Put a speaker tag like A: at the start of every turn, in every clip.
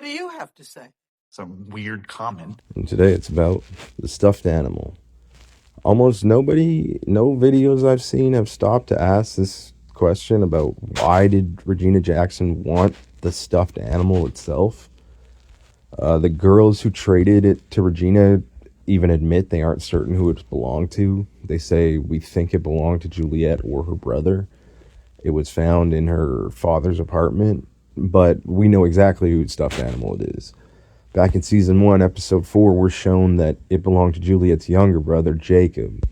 A: What do you have to say?
B: Some weird comment.
C: And today it's about the stuffed animal. Almost nobody, no videos I've seen have stopped to ask this question about why did Regina Jackson want the stuffed animal itself. The girls who traded it to Regina even admit they aren't certain who it belonged to. They say, we think it belonged to Juliette or her brother. It was found in her father's apartment, but we know exactly whose stuffed animal it is. Back in season 1, episode 4, we're shown that it belonged to Juliette's younger brother, Jacob.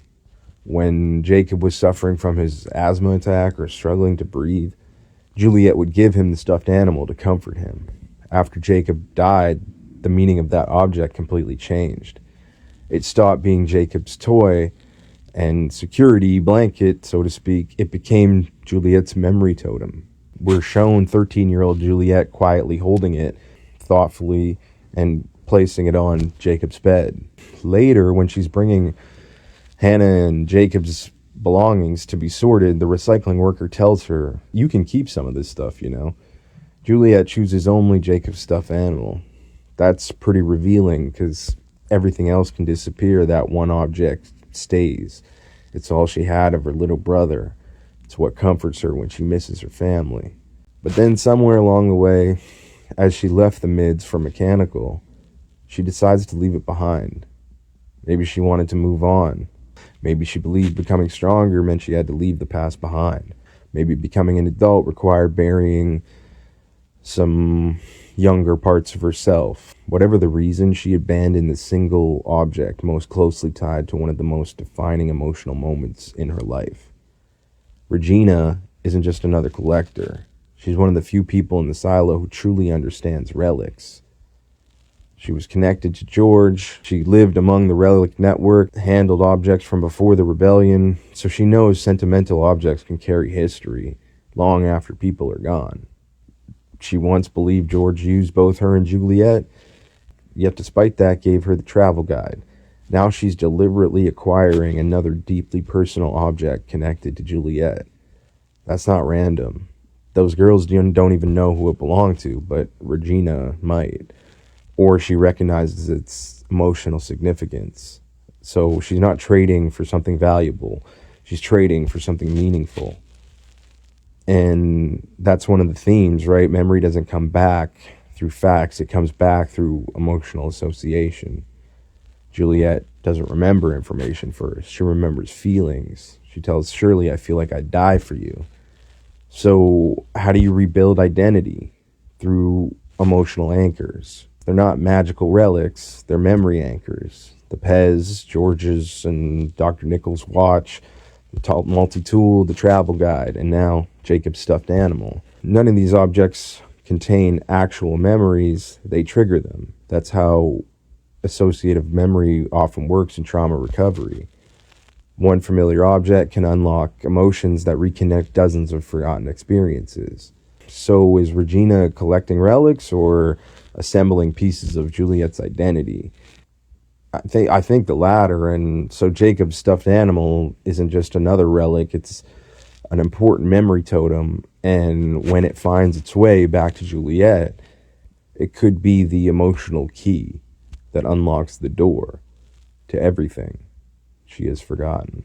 C: When Jacob was suffering from his asthma attack or struggling to breathe, Juliette would give him the stuffed animal to comfort him. After Jacob died, the meaning of that object completely changed. It stopped being Jacob's toy and security blanket, so to speak. It became Juliette's memory totem. We're shown 13-year-old Juliette quietly holding it, thoughtfully, and placing it on Jacob's bed. Later, when she's bringing Hannah and Jacob's belongings to be sorted, the recycling worker tells her, you can keep some of this stuff, you know. Juliette chooses only Jacob's stuffed animal. That's pretty revealing, because everything else can disappear. That one object stays. It's all she had of her little brother. It's what comforts her when she misses her family. But then somewhere along the way, as she left the mids for mechanical, she decides to leave it behind. Maybe she wanted to move on. Maybe she believed becoming stronger meant she had to leave the past behind. Maybe becoming an adult required burying some younger parts of herself. Whatever the reason, she abandoned the single object most closely tied to one of the most defining emotional moments in her life. Regina isn't just another collector. She's one of the few people in the silo who truly understands relics. She was connected to George. She lived among the relic network, handled objects from before the rebellion, so she knows sentimental objects can carry history long after people are gone. She once believed George used both her and Juliette, yet despite that gave her the travel guide. Now she's deliberately acquiring another deeply personal object connected to Juliette. That's not random. Those girls don't even know who it belonged to, but Regina might. Or she recognizes its emotional significance. So she's not trading for something valuable. She's trading for something meaningful. And that's one of the themes, right? Memory doesn't come back through facts. It comes back through emotional association. Juliette doesn't remember information first. She remembers feelings. She tells Shirley, I feel like I'd die for you. So how do you rebuild identity? Through emotional anchors. They're not magical relics. They're memory anchors. The Pez, George's, and Dr. Nichols' watch, the multitool, the travel guide, and now Jacob's stuffed animal. None of these objects contain actual memories. They trigger them. That's how associative memory often works in trauma recovery. One familiar object can unlock emotions that reconnect dozens of forgotten experiences. So is Regina collecting relics or assembling pieces of Juliette's identity? I think the latter. And so Jacob's stuffed animal isn't just another relic. It's an important memory totem. And when it finds its way back to Juliette, it could be the emotional key that unlocks the door to everything she has forgotten.